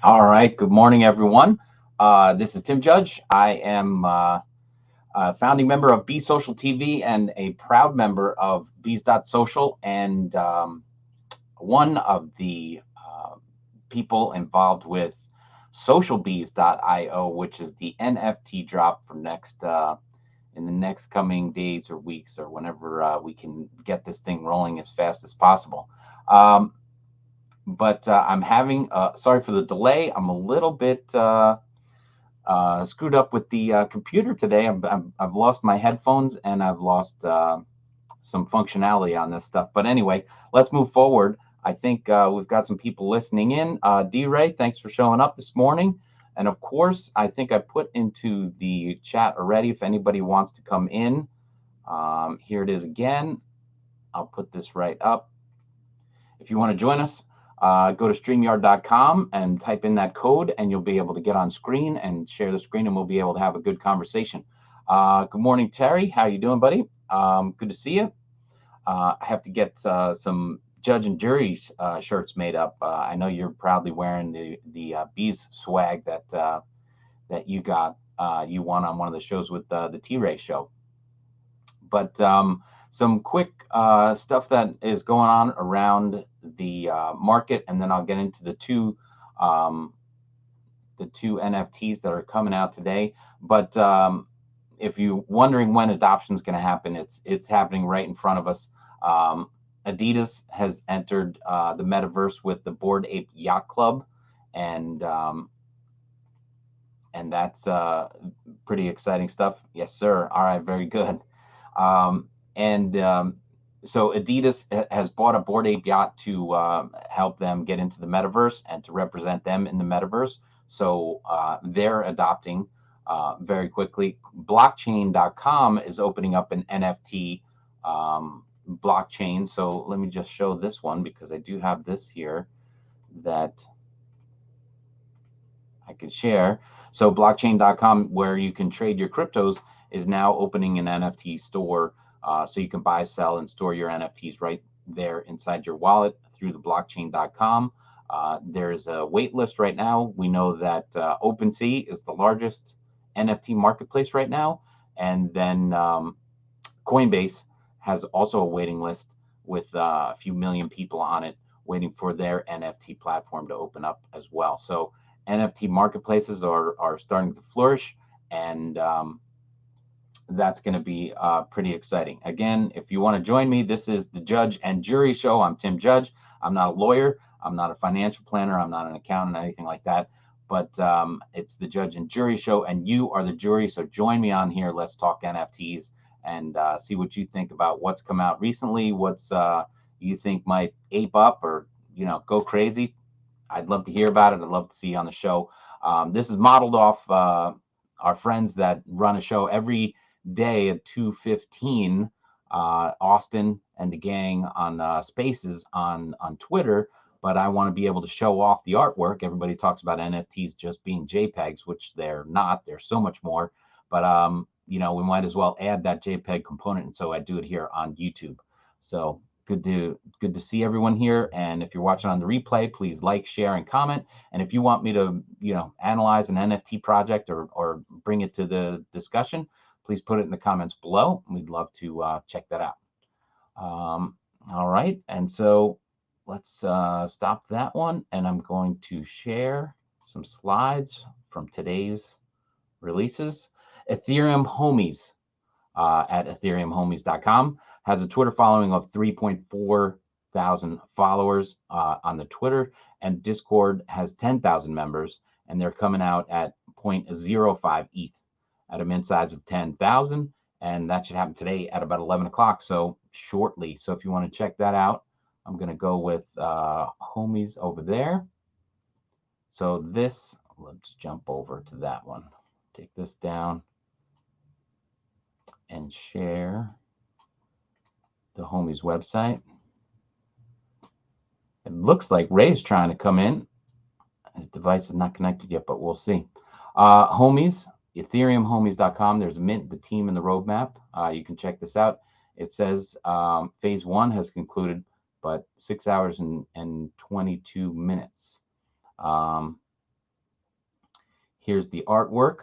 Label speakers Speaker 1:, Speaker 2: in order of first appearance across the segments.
Speaker 1: All right. Good morning, everyone. This is Tim Judge. I am a founding member of BeesSocial TV and a proud member of BEES.Social and one of the people involved with SocialBees.io, which is the NFT drop for next in the next coming days or weeks or whenever we can get this thing rolling as fast as possible. Um, but I'm having, sorry for the delay. I'm a little bit screwed up with the computer today. I've lost my headphones and I've lost some functionality on this stuff. But anyway, let's move forward. I think we've got some people listening in. D-Ray, thanks for showing up this morning. And of course, I think I put into the chat already if anybody wants to come in. Here it is again. I'll put this right up. If you want to join us, go to StreamYard.com and type in that code, and you'll be able to get on screen and share the screen, and we'll be able to have a good conversation. Good morning, Terry. How you doing, buddy? Good to see you. I have to get some judge and jury shirts made up. I know you're proudly wearing the Bees swag that you got. You won on one of the shows with the T-Ray show. But some quick stuff that is going on around the market, and then I'll get into the two NFTs that are coming out today. But if you're wondering when adoption is going to happen, it's happening right in front of us. Adidas has entered the metaverse with the Bored Ape Yacht Club, and that's pretty exciting stuff. Yes, sir. All right, very good. So Adidas has bought a Bored Ape yacht to help them get into the metaverse and to represent them in the metaverse. So they're adopting very quickly. Blockchain.com is opening up an NFT blockchain. So let me just show this one because I do have this here that I can share. So blockchain.com, where you can trade your cryptos, is now opening an NFT store. So you can buy, sell, and store your NFTs right there inside your wallet through the blockchain.com. There's a wait list right now. We know that OpenSea is the largest NFT marketplace right now. And then Coinbase has also a waiting list with a few million people on it waiting for their NFT platform to open up as well. So NFT marketplaces are starting to flourish, and that's going to be pretty exciting. Again, if you want to join me, this is the Judge and Jury Show. I'm Tim Judge. I'm not a lawyer. I'm not a financial planner. I'm not an accountant, anything like that. But it's the Judge and Jury Show, and you are the jury. So join me on here. Let's talk NFTs and see what you think about what's come out recently, what's you think might ape up or go crazy. I'd love to hear about it. I'd love to see you on the show. This is modeled off our friends that run a show every day at 2:15, Austin and the gang on Spaces on Twitter. But I want to be able to show off the artwork. Everybody talks about NFTs just being JPEGs, which they're not. They're so much more. But we might as well add that JPEG component, and so I do it here on YouTube. So good to see everyone here. And if you're watching on the replay, please like, share, and comment. And if you want me to analyze an NFT project or bring it to the discussion, please put it in the comments below. We'd love to check that out. All right, and so let's stop that one, and I'm going to share some slides from today's releases. Ethereum Homies at ethereumhomies.com has a Twitter following of 3.4 thousand followers on the Twitter, and Discord has 10,000 members, and they're coming out at 0.05 ETH at a mint size of 10,000, and that should happen today at about 11 o'clock, so shortly. So if you want to check that out, I'm going to go with Homies over there. So this, let's jump over to that one. Take this down and share the Homies website. It looks like Ray's trying to come in. His device is not connected yet, but we'll see. Homies, ethereumhomies.com. There's a mint, the team, and the roadmap. You can check this out. It says phase 1 has concluded, but 6 hours and 22 minutes. Here's the artwork.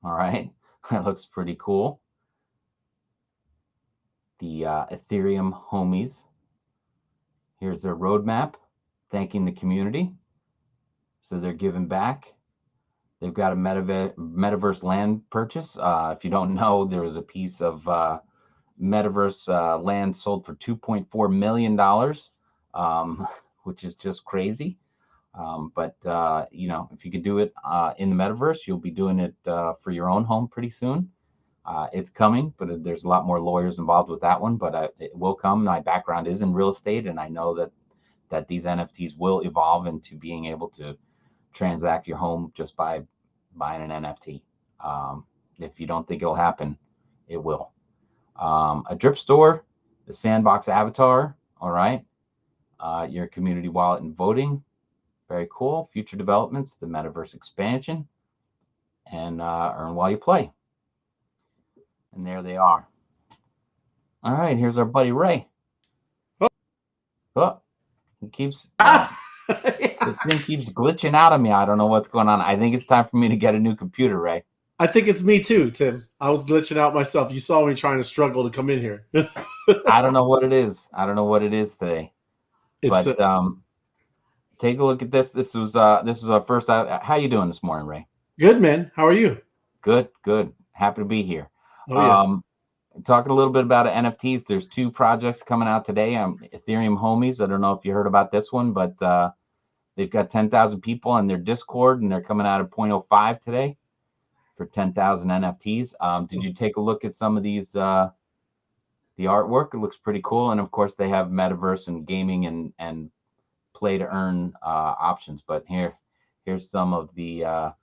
Speaker 1: All right, that looks pretty cool. The Ethereum Homies. Here's their roadmap, thanking the community. So they're giving back. They've got a metaverse land purchase. If you don't know, there was a piece of metaverse land sold for $2.4 million, which is just crazy. But if you could do it in the metaverse, you'll be doing it for your own home pretty soon. It's coming, but there's a lot more lawyers involved with that one, but it will come. My background is in real estate, and I know that these NFTs will evolve into being able to transact your home just by buying an NFT. If you don't think it'll happen, it will. A drip store, the sandbox avatar. All right. Your community wallet and voting. Very cool. Future developments, the metaverse expansion, and earn while you play. And there they are. All right, here's our buddy Ray. Oh, he keeps this thing keeps glitching out of me. I don't know what's going on. I think it's time for me to get a new computer, Ray.
Speaker 2: I think it's me too, Tim. I was glitching out myself. You saw me trying to struggle to come in here.
Speaker 1: I don't know what it is. I don't know what it is today. But take a look at this. This was our first. How you doing this morning, Ray?
Speaker 2: Good, man. How are you?
Speaker 1: Good. Happy to be here.
Speaker 2: Oh, yeah.
Speaker 1: Talking a little bit about NFTs. There's 2 projects coming out today. Ethereum Homies. I don't know if you heard about this one, but they've got 10,000 people on their Discord, and they're coming out at 0.05 today for 10,000 NFTs. Did you take a look at some of these? The artwork, it looks pretty cool, and of course they have metaverse and gaming and play to earn options. But here's some of the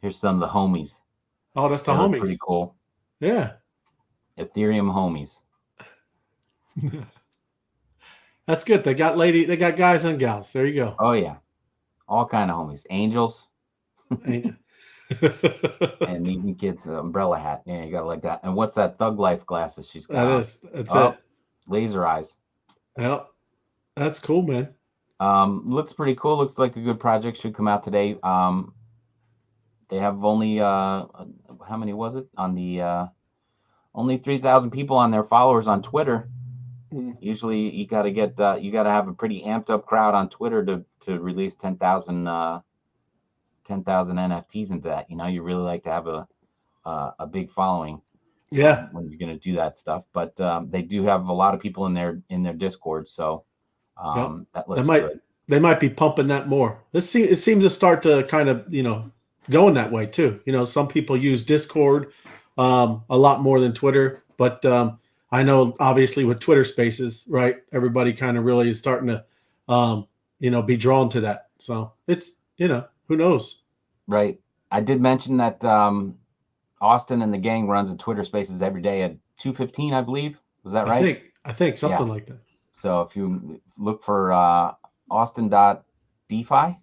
Speaker 1: homies.
Speaker 2: Oh, that's the homies.
Speaker 1: Pretty cool.
Speaker 2: Yeah.
Speaker 1: Ethereum Homies.
Speaker 2: That's good. They got guys and gals. There you go.
Speaker 1: Oh yeah, all kind of homies. Angels. And even kids, umbrella hat. Yeah, you got like that. And what's that? Thug Life glasses she's got.
Speaker 2: That's it.
Speaker 1: Laser eyes.
Speaker 2: Yep. That's cool, man.
Speaker 1: Looks pretty cool. Looks like a good project. Should come out today. They have only how many was it on the only 3,000 people on their followers on Twitter. Usually you got to have a pretty amped up crowd on Twitter to release 10,000 NFTs into that. You really like to have a big following.
Speaker 2: Yeah.
Speaker 1: When you're going to do that stuff, but they do have a lot of people in their Discord, so that looks good.
Speaker 2: They might be pumping that more. It seems to start to kind of going that way too. Some people use Discord a lot more than Twitter, but I know obviously with Twitter Spaces, right? Everybody kind of really is starting to be drawn to that. So it's who knows,
Speaker 1: right? I did mention that Austin and the gang runs a Twitter Spaces every day at 2:15, I believe. Was that right?
Speaker 2: I think something like that.
Speaker 1: So if you look for Austin.DeFi,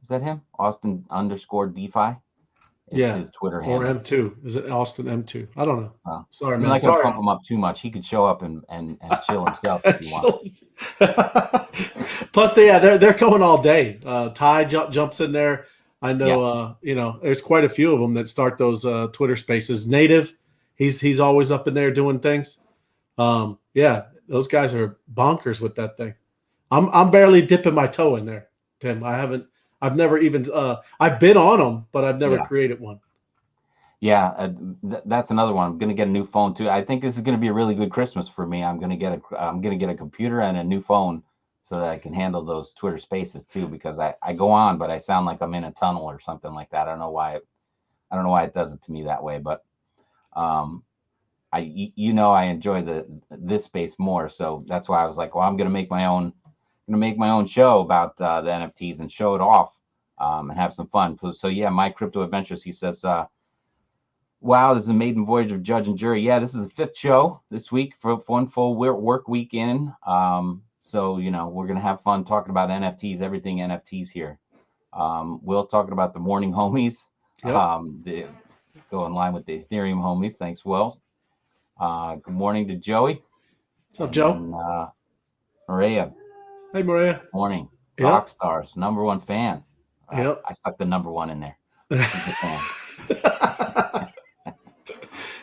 Speaker 1: is that him? Austin_DeFi.
Speaker 2: Yeah.
Speaker 1: His Twitter handle.
Speaker 2: Or M2. Is it Austin M2? I don't know. Sorry, man.
Speaker 1: I don't pump him up too much. He could show up and chill himself if he wants.
Speaker 2: Plus, they're going all day. Ty jumps in there. I know. Yes. There's quite a few of them that start those Twitter Spaces. Native, he's always up in there doing things. Yeah, those guys are bonkers with that thing. I'm barely dipping my toe in there, Tim. I've never even I've been on them, but I've never created one.
Speaker 1: Yeah, that's another one. I'm gonna get a new phone too. I think this is gonna be a really good Christmas for me. I'm gonna get a computer and a new phone so that I can handle those Twitter Spaces too. Because I go on, but I sound like I'm in a tunnel or something like that. I don't know why it does it to me that way, but I enjoy this space more. So that's why I was like, well, I'm gonna make my own show about the NFTs and show it off and have some fun. So yeah, My Crypto Adventures, he says, wow, this is a maiden voyage of judge and jury. Yeah, this is the 5th show this week for one full work week in. So, we're going to have fun talking about NFTs, everything NFTs here. Will's talking about the morning homies. Yep. Go in line with the Ethereum homies. Thanks, Will. Good morning to Joey.
Speaker 2: What's up, Joe?
Speaker 1: And Maria.
Speaker 2: Hey, Maria.
Speaker 1: Morning.
Speaker 2: Yep.
Speaker 1: Rock stars, #1 fan.
Speaker 2: Yep.
Speaker 1: I stuck the number 1 in there. He's a fan.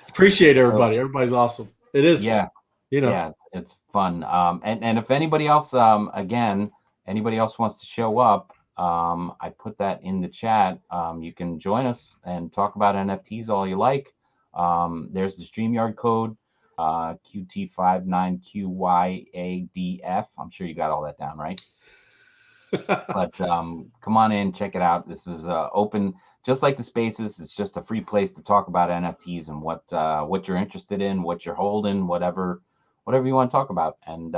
Speaker 2: Appreciate
Speaker 1: So,
Speaker 2: everybody. Everybody's awesome. It is
Speaker 1: yeah,
Speaker 2: fun, you know.
Speaker 1: yeah, it's fun. And if anybody else, again, anybody else wants to show up, I put that in the chat. You can join us and talk about NFTs all you like. There's the StreamYard code, QT59QYADF. I'm sure you got all that down, right? But come on in, check it out. This is open, just like the spaces. It's just a free place to talk about NFTs and what you're interested in, what you're holding, whatever you want to talk about, and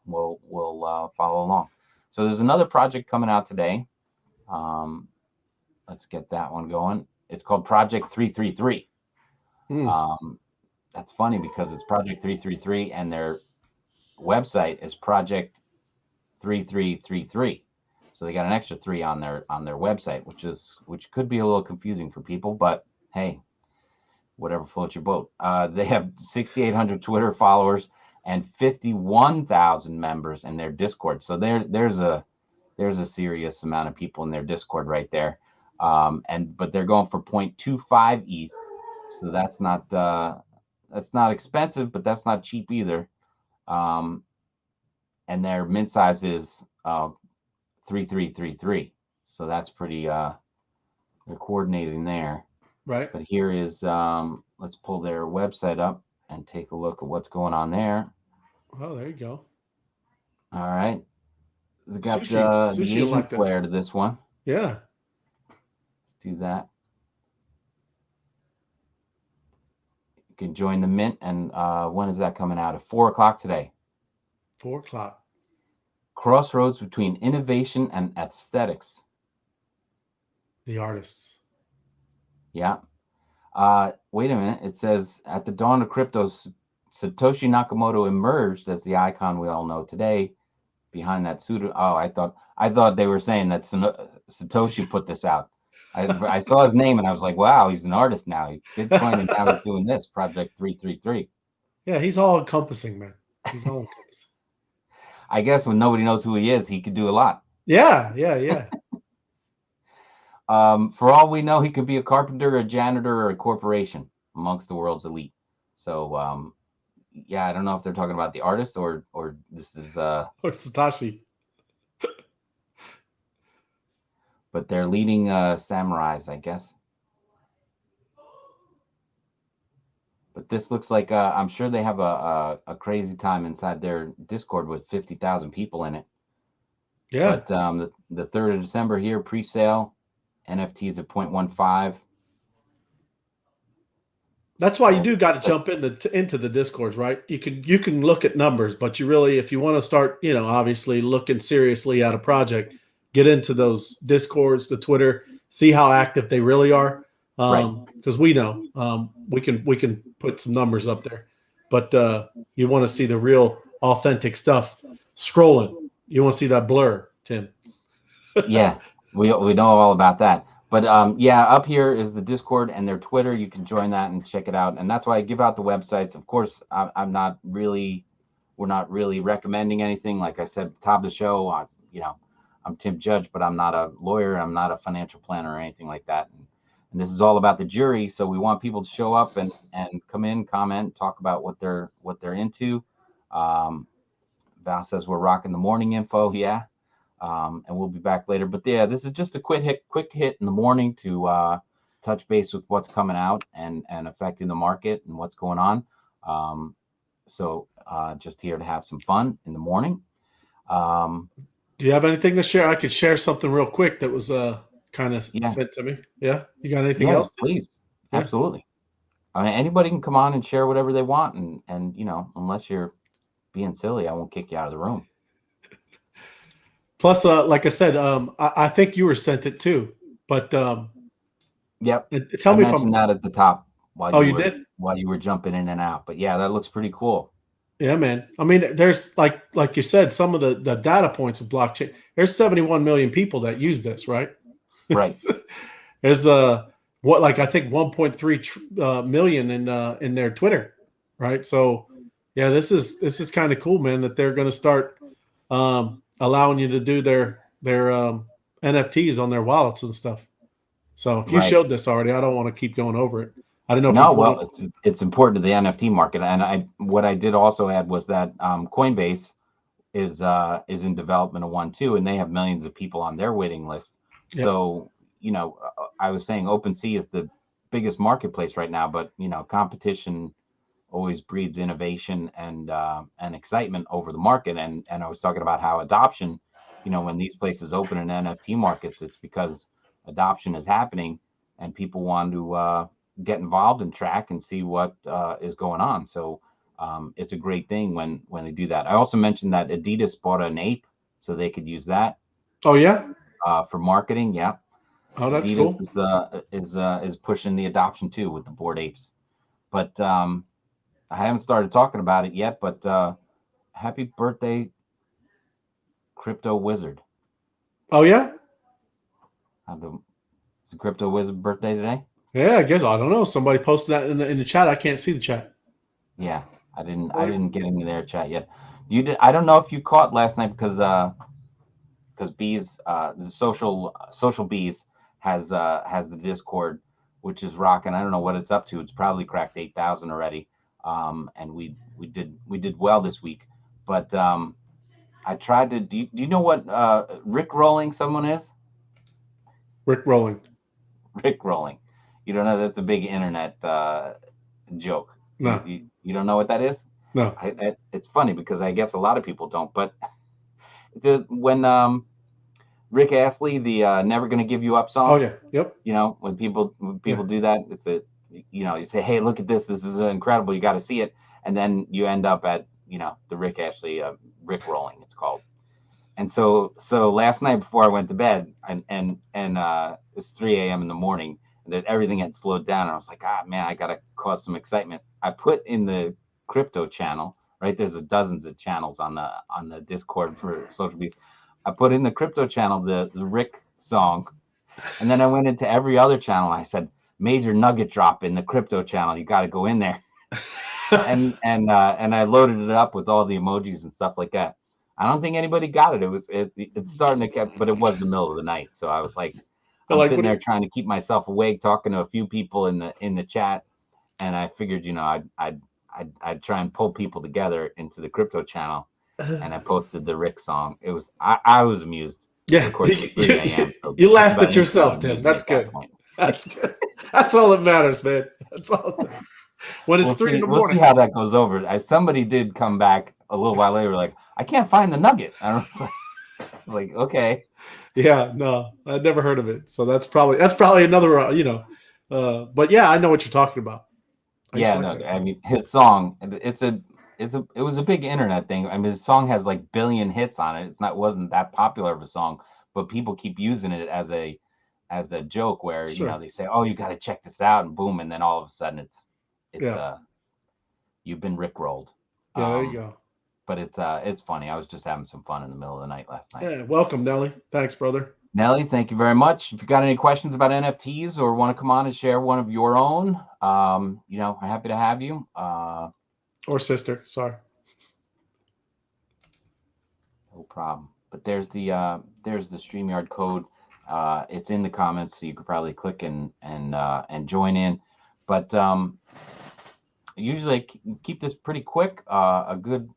Speaker 1: we'll follow along. So there's another project coming out today. Let's get that one going. It's called Project 333. That's funny because it's Project 333 and their website is Project 3333. So they got an extra 3 on their website, which could be a little confusing for people, but hey, whatever floats your boat. They have 6,800 Twitter followers and 51,000 members in their Discord. So there's a serious amount of people in their Discord right there. But they're going for 0.25 ETH. So that's not expensive, but that's not cheap either. And their mint size is 3333. So that's pretty they're coordinating there.
Speaker 2: Right.
Speaker 1: But here is let's pull their website up and take a look at what's going on there.
Speaker 2: Oh, there you go.
Speaker 1: All right. It's got
Speaker 2: Sushi
Speaker 1: the Asian
Speaker 2: like
Speaker 1: flair to this one.
Speaker 2: Yeah.
Speaker 1: Let's do that. You can join the mint, and when is that coming out? At 4 o'clock today.
Speaker 2: 4 o'clock.
Speaker 1: Crossroads between innovation and aesthetics.
Speaker 2: The artists.
Speaker 1: Yeah. Wait a minute. It says at the dawn of crypto, Satoshi Nakamoto emerged as the icon we all know today. Behind that pseudo. Oh, I thought they were saying that Satoshi put this out. I saw his name and I was like, wow, he's an artist now. Bitcoin and now he's doing this Project 333.
Speaker 2: Yeah, he's all encompassing, man. He's all encompassing.
Speaker 1: I guess when nobody knows who he is, he could do a lot.
Speaker 2: Yeah.
Speaker 1: For all we know, he could be a carpenter, a janitor, or a corporation amongst the world's elite. So, yeah, I don't know if they're talking about the artist or this is
Speaker 2: or Satoshi.
Speaker 1: But they're leading samurais, I guess. But this looks like I'm sure they have a crazy time inside their Discord with 50,000 people in it.
Speaker 2: Yeah.
Speaker 1: But the 3rd of December here, pre-sale, NFTs at 0.15.
Speaker 2: That's why you do got to jump into the Discords, right? You can look at numbers, but you really, if you want to start, obviously looking seriously at a project, get into those Discords, the Twitter, see how active they really are. Because we know we can put some numbers up there, but you want to see the real authentic stuff. Scrolling, you want to see that blur, Tim.
Speaker 1: Yeah, we know all about that. But yeah, up here is the Discord and their Twitter. You can join that and check it out. And that's why I give out the websites. Of course, we're not really recommending anything. Like I said at the top of the show, I'm Tim Judge, but I'm not a lawyer. I'm not a financial planner or anything like that. And this is all about the jury. So we want people to show up and come in, comment, talk about what they're into. Val says we're rocking the morning info. Yeah. And we'll be back later. But yeah, this is just a quick hit in the morning to touch base with what's coming out and affecting the market and what's going on. So just here to have some fun in the morning.
Speaker 2: Do you have anything to share? I could share something real quick that was kind of sent to me. Yeah. You got anything else?
Speaker 1: Please. Yeah. Absolutely. I mean, anybody can come on and share whatever they want. And unless you're being silly, I won't kick you out of the room.
Speaker 2: Plus, like I said, I think you were sent it too. But
Speaker 1: yep.
Speaker 2: Tell me if
Speaker 1: I'm not at the top while you were jumping in and out. But yeah, that looks pretty cool.
Speaker 2: Yeah, man. I mean, there's like you said, some of the data points of blockchain. There's 71 million people that use this, right?
Speaker 1: Right.
Speaker 2: There's I think 1.3 million in their Twitter, right? So yeah, this is kind of cool, man, that they're going to start allowing you to do their NFTs on their wallets and stuff. So if you
Speaker 1: Right.
Speaker 2: showed this already, I don't want to keep going over it. I don't know if you
Speaker 1: No,
Speaker 2: pulled
Speaker 1: well,
Speaker 2: it.
Speaker 1: it's important to the NFT market, and what I did also add was that Coinbase is in development of one too, and they have millions of people on their waiting list.
Speaker 2: Yep.
Speaker 1: So I was saying OpenSea is the biggest marketplace right now, but competition always breeds innovation and excitement over the market. And I was talking about how adoption, when these places open in NFT markets, it's because adoption is happening and people want to get involved and track and see what is going on. So it's a great thing when they do that. I also mentioned that Adidas bought an ape so they could use that
Speaker 2: Oh yeah.
Speaker 1: for marketing. Yeah,
Speaker 2: Oh, that's
Speaker 1: Adidas
Speaker 2: cool.
Speaker 1: is pushing the adoption too with the Bored Apes. But I haven't started talking about it yet. But happy birthday, Crypto Wizard!
Speaker 2: Oh yeah.
Speaker 1: It's a Crypto Wizard birthday today.
Speaker 2: Yeah, I guess I don't know. Somebody posted that in the chat. I can't see the chat.
Speaker 1: Yeah, I
Speaker 2: Right.
Speaker 1: didn't get into their chat yet. You did. I don't know if you caught last night because Bees, the social Bees has the Discord, which is rocking. I don't know what it's up to. It's probably cracked 8,000 already. And we did well this week. But I tried to. Do you know what Rick rolling someone is?
Speaker 2: Rick rolling.
Speaker 1: Rick rolling. You don't know? That's a big internet joke.
Speaker 2: No.
Speaker 1: You don't know what that is?
Speaker 2: No.
Speaker 1: It's funny because I guess a lot of people don't. But when Rick Astley, the "Never Gonna Give You Up"
Speaker 2: Oh
Speaker 1: song.
Speaker 2: yeah. Yep.
Speaker 1: When people do that, it's you say, "Hey, look at this! This is incredible! You got to see it," and then you end up at the Rick Astley Rick rolling. It's called. And so last night before I went to bed, and it was 3 a.m. in the morning, and that everything had slowed down. And I was like, man, I gotta cause some excitement. I put in the crypto channel. Right, there's dozens of channels on the Discord for Social Beast. I put in the crypto channel the Rick song, and then I went into every other channel. And I said, "Major nugget drop in the crypto channel. You got to go in there." and I loaded it up with all the emojis and stuff like that. I don't think anybody got it. It's starting to get, but it was the middle of the night, so I was like, I'm
Speaker 2: Like
Speaker 1: sitting there trying to keep myself awake, talking to a few people in the chat, and I figured, I'd try and pull people together into the crypto channel, and I posted the Rick song. I was amused.
Speaker 2: yeah.
Speaker 1: Of course, it was 3 a.m. So
Speaker 2: You
Speaker 1: just
Speaker 2: laughed
Speaker 1: about
Speaker 2: at yourself,
Speaker 1: anything
Speaker 2: Tim.
Speaker 1: amused me
Speaker 2: That's
Speaker 1: at that
Speaker 2: good.
Speaker 1: point.
Speaker 2: That's good. That's all that matters, man. That's all. When it's 3 in the
Speaker 1: We'll see
Speaker 2: morning.
Speaker 1: how that goes over. Somebody did come back a little while later, like, I can't find the nugget. I was like, okay.
Speaker 2: Yeah, no, I'd never heard of it. So that's probably another, but yeah, I know what you're talking about. I used to
Speaker 1: Yeah,
Speaker 2: like
Speaker 1: no,
Speaker 2: that
Speaker 1: I
Speaker 2: song.
Speaker 1: mean his song, it was a big internet thing. I mean his song has like billion hits on it. Wasn't that popular of a song, but people keep using it as a joke where,
Speaker 2: Sure.
Speaker 1: they say, "Oh, you got to check this out," and boom, and then all of a sudden it's
Speaker 2: Yeah.
Speaker 1: you've been rickrolled.
Speaker 2: Yeah, there you
Speaker 1: Um,
Speaker 2: go.
Speaker 1: but it's funny. I was just having some fun in the middle of the night last night.
Speaker 2: Yeah, welcome, Nelly. Thanks, brother.
Speaker 1: Nelly, thank you very much. If you got any questions about NFTs or want to come on and share one of your own, I'm happy to have you.
Speaker 2: Or sister, sorry.
Speaker 1: No problem. But there's the StreamYard code. It's in the comments, so you could probably click and join in. But usually I keep this pretty quick. A good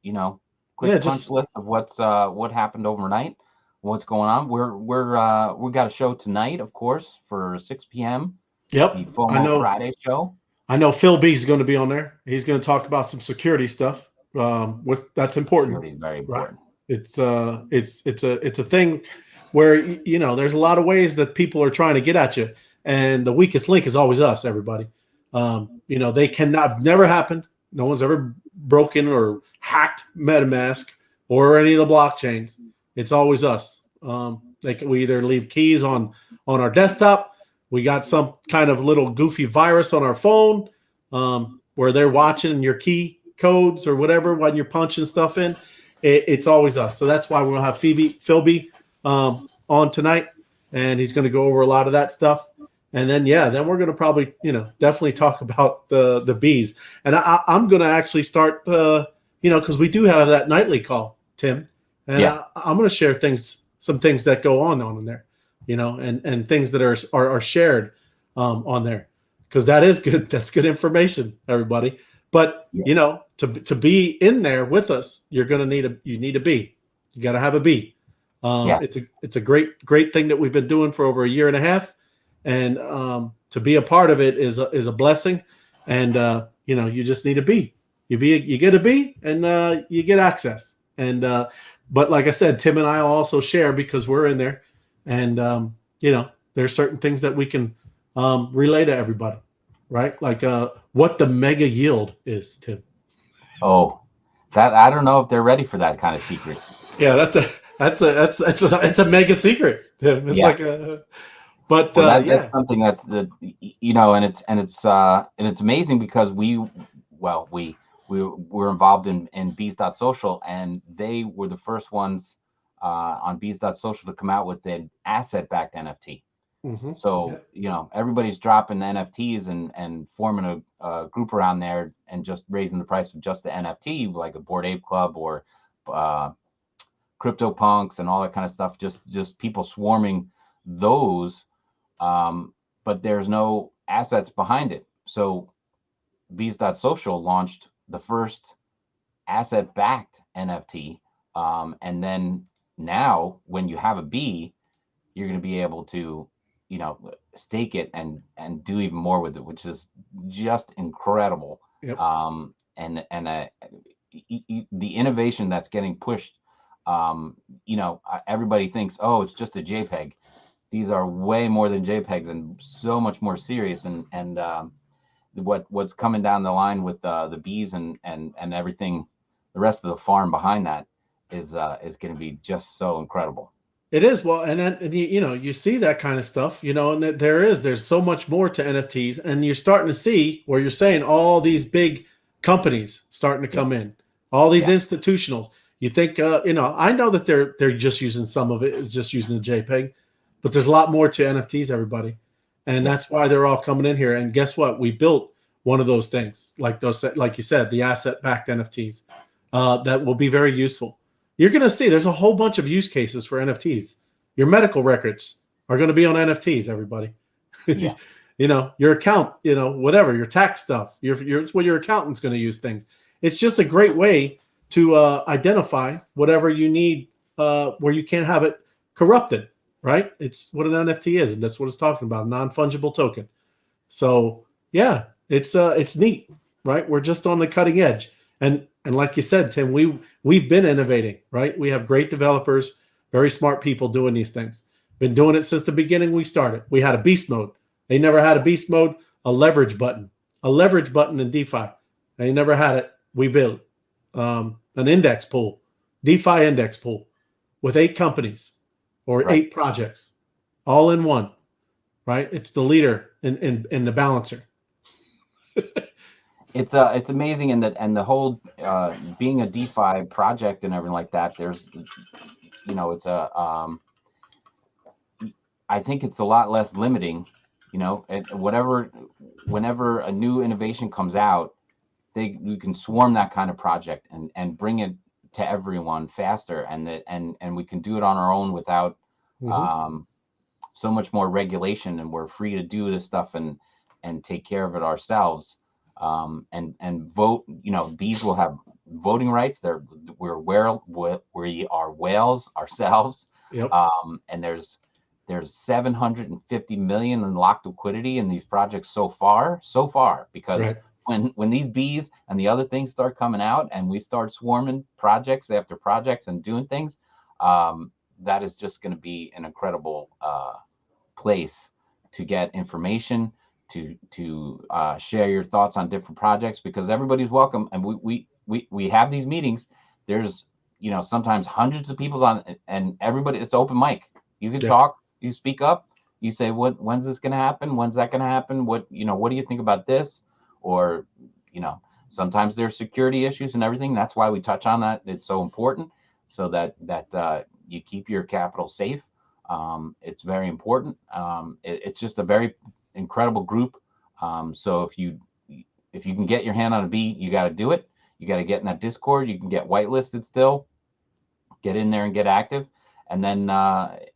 Speaker 1: quick
Speaker 2: Yeah,
Speaker 1: punch
Speaker 2: just
Speaker 1: list of what happened overnight, what's going on. We got a show tonight, of course, for 6 p.m.
Speaker 2: yep.
Speaker 1: The
Speaker 2: I
Speaker 1: FOMO
Speaker 2: know.
Speaker 1: Friday show.
Speaker 2: I know Phil B's going to be on there. He's going to talk about some security stuff. That's important,
Speaker 1: Security is very
Speaker 2: right?
Speaker 1: important.
Speaker 2: It's a thing where there's a lot of ways that people are trying to get at you, and the weakest link is always us. Everybody, they cannot never happened. No one's ever broken or hacked MetaMask or any of the blockchains. It's always us. We either leave keys on our desktop. We got some kind of little goofy virus on our phone where they're watching your key codes or whatever when you're punching stuff in. It's always us. So that's why we'll have Phil B on tonight, and he's going to go over a lot of that stuff. And then we're going to probably definitely talk about the bees. And I'm going to actually start because we do have that nightly call, Tim, and
Speaker 1: Yeah.
Speaker 2: I'm going to share some things that go on in there. and things that are shared on there, because that is good. That's good information, everybody. But
Speaker 1: Yeah.
Speaker 2: to be in there with us, you need a B. You got to have a B.
Speaker 1: Yes.
Speaker 2: It's a great thing that we've been doing for over a year and a half, and to be a part of it is a blessing. And you just need a B. You get a B, and you get access. And but like I said, Tim and I will also share because we're in there, and there's certain things that we can relay to everybody, right? Like what the mega yield is, Tim.
Speaker 1: Oh, that I don't know if they're ready for that kind of secret.
Speaker 2: Yeah, that's a mega secret, Tim. It's
Speaker 1: Yeah.
Speaker 2: like a, but
Speaker 1: Well, that's
Speaker 2: yeah.
Speaker 1: something that's and it's amazing because we're involved in BEES.Social, and they were the first ones on BEES.Social to come out with an asset-backed NFT.
Speaker 2: Yeah.
Speaker 1: So, everybody's dropping NFTs and forming a group around there and just raising the price of just the NFT, like a Bored Ape Club or uh, Crypto Punks and all that kind of stuff. Just people swarming those, but there's no assets behind it. So, BeesSocial launched the first asset-backed NFT, and then now when you have a B, you're going to be able to stake it and do even more with it, which is just incredible.
Speaker 2: Yep.
Speaker 1: And the innovation that's getting pushed, everybody thinks, oh, it's just a JPEG. These are way more than JPEGs and so much more serious. And what's coming down the line with the bees and everything, the rest of the farm behind that is going to be just so incredible.
Speaker 2: It is. Well, and then you see that kind of stuff, and there's so much more to NFTs, and you're starting to see where you're saying all these big companies starting to come in, all these
Speaker 1: Yeah.
Speaker 2: institutionals. You think, I know that they're just using some of it is just using the JPEG, but there's a lot more to NFTs, everybody, and
Speaker 1: Yeah.
Speaker 2: that's why they're all coming in here. And guess what? We built one of those things, like you said, the asset-backed NFTs, that will be very useful. You're going to see there's a whole bunch of use cases for NFTs. Your medical records are going to be on NFTs, everybody.
Speaker 1: Yeah.
Speaker 2: Your account, whatever, your tax stuff, it's what your accountant's going to use things. It's just a great way to identify whatever you need where you can't have it corrupted, right? It's what an NFT is, and that's what it's talking about, a non-fungible token. So yeah, it's neat, right? We're just on the cutting edge. And like you said, Tim, we've been innovating, right? We have great developers, very smart people doing these things. Been doing it since the beginning we started. We had a beast mode. They never had a beast mode, a leverage button in DeFi. They never had it. We built an index pool, DeFi index pool with 8 companies or
Speaker 1: Right.
Speaker 2: 8 projects all in one, right? It's the leader in the balancer.
Speaker 1: It's amazing, and the whole being a DeFi project and everything like that. There's it's I think it's a lot less limiting. And whenever a new innovation comes out, you can swarm that kind of project and bring it to everyone faster, and we can do it on our own without so much more regulation, and we're free to do this stuff and take care of it ourselves. And vote. Bees will have voting rights. We are whales ourselves.
Speaker 2: Yep.
Speaker 1: And there's 750 million in locked liquidity in these projects so far, because
Speaker 2: Right.
Speaker 1: when these bees and the other things start coming out and we start swarming projects after projects and doing things, that is just going to be an incredible place to get information, to share your thoughts on different projects, because everybody's welcome. And we have these meetings. There's sometimes hundreds of people on, and everybody, it's open mic. You can talk, you speak up, you say, when's this going to happen? When's that going to happen? What do you think about this? Or sometimes there's security issues and everything. That's why we touch on that. It's so important, so that you keep your capital safe. It's very important. It's just a very incredible group. So if you can get your hand on a B, you got to do it. You got to get in that Discord. You can get whitelisted still. Get in there and get active. And then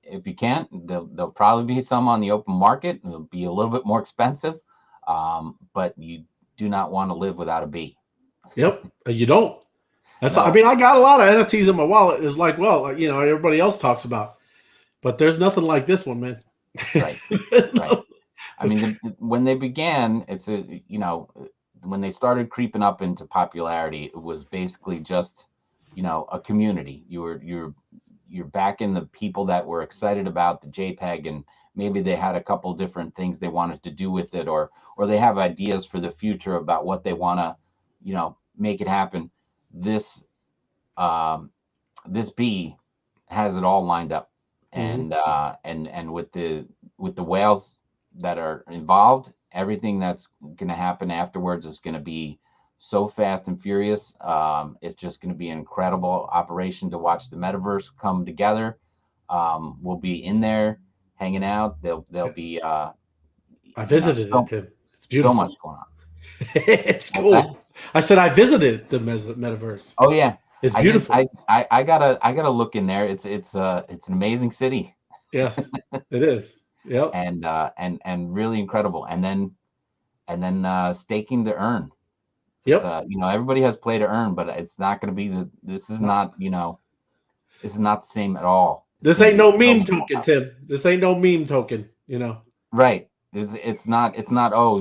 Speaker 1: if you can't, there'll probably be some on the open market. It'll be a little bit more expensive, but you do not want to live without a bee.
Speaker 2: Yep, you don't. That's I
Speaker 1: No.
Speaker 2: mean, I got a lot of NFTs in my wallet. It's like, well, you know, everybody else talks about, but there's nothing like this one, man.
Speaker 1: Right. Right. I mean, when they began, when they started creeping up into popularity, it was basically just, a community. You're back in the people that were excited about the JPEG, and maybe they had a couple different things they wanted to do with it, or they have ideas for the future about what they want to, make it happen. This this bee has it all lined up,
Speaker 2: Mhm.
Speaker 1: and with the whales that are involved, everything that's going to happen afterwards is going to be so fast and furious. It's just going to be an incredible operation to watch the metaverse come together. We'll be in there hanging out. There'll be
Speaker 2: I visited it,
Speaker 1: so
Speaker 2: Tim. It's
Speaker 1: so much
Speaker 2: beautiful.
Speaker 1: going on.
Speaker 2: It's
Speaker 1: What's that?
Speaker 2: cool. I said I visited the metaverse.
Speaker 1: Oh yeah,
Speaker 2: It's
Speaker 1: I did.
Speaker 2: beautiful.
Speaker 1: I gotta look in there. It's an amazing city,
Speaker 2: Yes, it is. Yep.
Speaker 1: and really incredible. And then staking to earn. It's
Speaker 2: Yep.
Speaker 1: everybody has play to earn, but it's not going to be this is
Speaker 2: No.
Speaker 1: not this is not the same at all. It's
Speaker 2: This
Speaker 1: going to
Speaker 2: ain't
Speaker 1: be
Speaker 2: no
Speaker 1: so
Speaker 2: meme
Speaker 1: much more
Speaker 2: token,
Speaker 1: powerful.
Speaker 2: Tim. This ain't no meme token, you know.
Speaker 1: Right. It's not. Oh,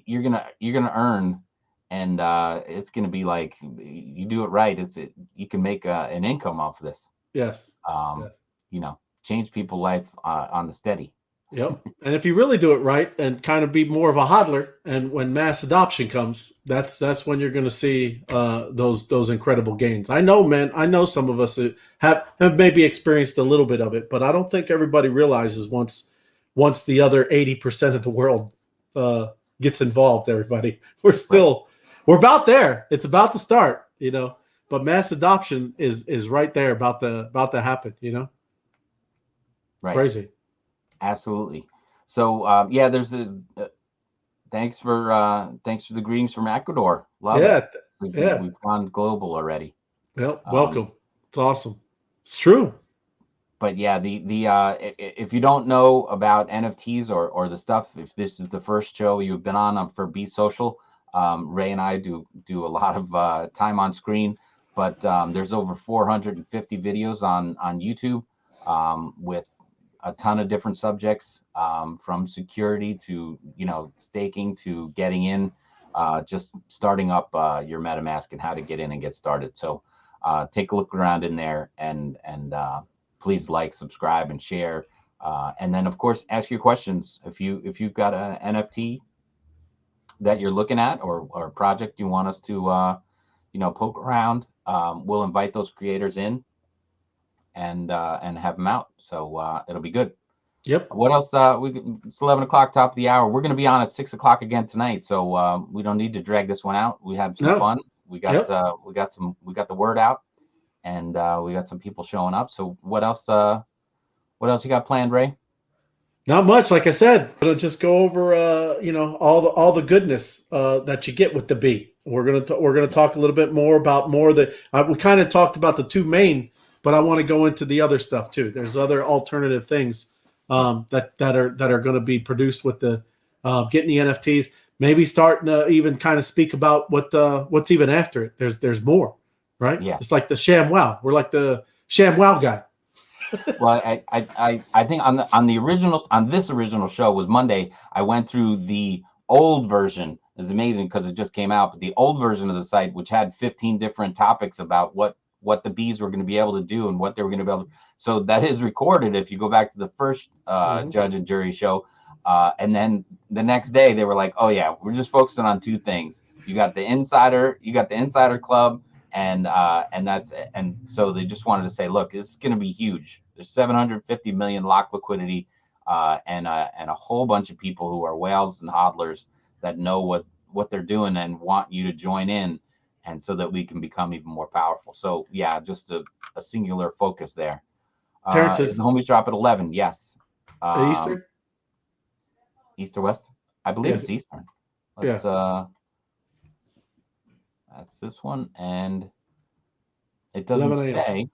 Speaker 1: you're gonna earn, and it's gonna be like you do it right. You can make an income off of this.
Speaker 2: Yes.
Speaker 1: Um,
Speaker 2: Yes.
Speaker 1: change people's life on the steady.
Speaker 2: Yep. And if you really do it right and kind of be more of a hodler, and when mass adoption comes, that's when you're going to see those incredible gains. I know, man. I know some of us have maybe experienced a little bit of it, but I don't think everybody realizes once the other 80% of the world uh, gets involved. Everybody,
Speaker 1: Right.
Speaker 2: we're about there. It's about to start, you know. But mass adoption is right there about to happen. You know,
Speaker 1: Right.
Speaker 2: crazy.
Speaker 1: Absolutely. So yeah, there's a thanks for the greetings from Ecuador. Love it.
Speaker 2: Yeah. Yeah.
Speaker 1: We've gone global already.
Speaker 2: Well,
Speaker 1: Um,
Speaker 2: welcome. It's awesome. It's true.
Speaker 1: but yeah, if you don't know about NFTs or the stuff, if this is the first show you've been on for BeesSocial, Ray and I do a lot of time on screen, but there's over 450 videos on YouTube with a ton of different subjects, from security to staking to getting in, just starting up your MetaMask and how to get in and get started. So take a look around in there, and please like, subscribe, and share. And then, of course, ask your questions. If you've got an NFT that you're looking at, or a project you want us to poke around, we'll invite those creators in, and have them out. So it'll be good.
Speaker 2: Yep.
Speaker 1: What else? It's 11 o'clock, top of the hour. We're going to be on at 6 o'clock again tonight, so we don't need to drag this one out. We had some
Speaker 2: No.
Speaker 1: fun. We got
Speaker 2: Yep.
Speaker 1: we got the word out, and we got some people showing up. So what else? What else you got planned, Ray?
Speaker 2: Not much. Like I said, it'll just go over all the goodness that you get with the bee. We're gonna talk a little bit more about more of the. We kind of talked about the two main, but I want to go into the other stuff too. There's other alternative things that are going to be produced with the getting the NFTs. Maybe starting to even kind of speak about what's even after it. There's more, right?
Speaker 1: Yeah.
Speaker 2: It's like the Sham Wow. We're like the Sham Wow guy.
Speaker 1: Well, I think on this original show was Monday. I went through the old version. It's amazing because it just came out, but the old version of the site, which had 15 different topics about what the bees were going to be able to do and what they were going to be able to. So that is recorded. If you go back to the first
Speaker 2: Mhm.
Speaker 1: judge and jury show, and then the next day they were like, "Oh yeah, we're just focusing on two things. You got the insider club." And so they just wanted to say, look, this is going to be huge. There's 750 million lock liquidity, and a whole bunch of people who are whales and hodlers that know what they're doing and want you to join in, and so that we can become even more powerful. So yeah, just a singular focus there.
Speaker 2: Terrence
Speaker 1: Is the
Speaker 2: is
Speaker 1: homies drop at 11? Yes.
Speaker 2: Eastern.
Speaker 1: East or west? I believe
Speaker 2: Yes.
Speaker 1: it's Eastern.
Speaker 2: Yeah.
Speaker 1: Let's That's this one, and it doesn't
Speaker 2: 11 a.m.
Speaker 1: say.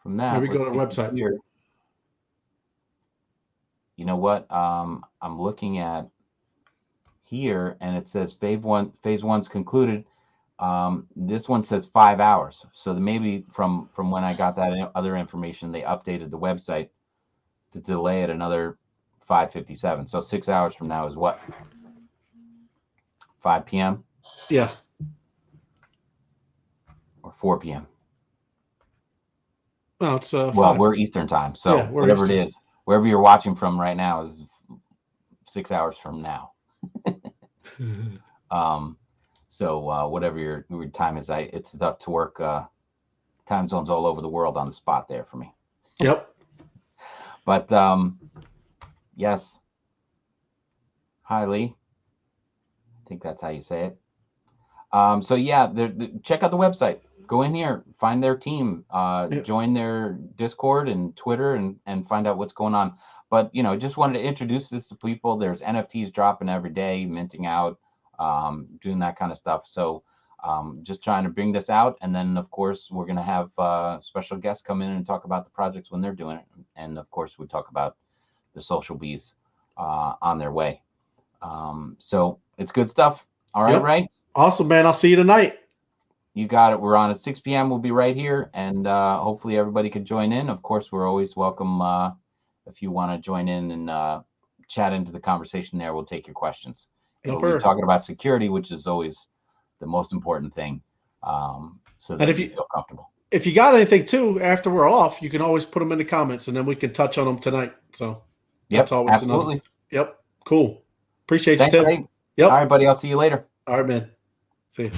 Speaker 1: from that,
Speaker 2: Maybe go to the
Speaker 1: let's see
Speaker 2: website.
Speaker 1: here. You know what? I'm looking at here, and it says phase one's concluded. This one says 5 hours. So maybe from when I got that other information, they updated the website to delay it another 5:57. So 6 hours from now is what? 5 p.m.
Speaker 2: Yeah.
Speaker 1: Or 4 p.m.
Speaker 2: Well, it's
Speaker 1: Well,
Speaker 2: 5.
Speaker 1: we're Eastern time, so
Speaker 2: Yeah, we're
Speaker 1: whatever
Speaker 2: Eastern.
Speaker 1: it is, wherever you're watching from right now is 6 hours from now. So whatever your time is, it's tough to work time zones all over the world on the spot there for me.
Speaker 2: Yep.
Speaker 1: But yes. Hi, Lee. I think that's how you say it. So yeah, check out the website. Go in here, find their team, join their Discord and Twitter, and find out what's going on. But just wanted to introduce this to people. There's NFTs dropping every day, minting out, doing that kind of stuff. So just trying to bring this out, and then of course we're gonna have special guests come in and talk about the projects when they're doing it, and of course we talk about the social bees on their way. So it's good stuff. All right,
Speaker 2: Yep.
Speaker 1: Ray?
Speaker 2: Awesome, man. I'll see you tonight.
Speaker 1: You got it. We're on at 6 p.m. We'll be right here, and hopefully everybody could join in. Of course, we're always welcome if you want to join in and chat into the conversation there. We'll take your questions. We'll be talking about security, which is always the most important thing, so that you feel comfortable.
Speaker 2: If you got anything, too, after we're off, you can always put them in the comments, and then we can touch on them tonight. So that's always
Speaker 1: absolutely.
Speaker 2: Yep. Cool. Appreciate you,
Speaker 1: Thanks,
Speaker 2: Tim.
Speaker 1: Ray.
Speaker 2: Yep.
Speaker 1: All right, buddy. I'll see you later.
Speaker 2: All right, man. See you.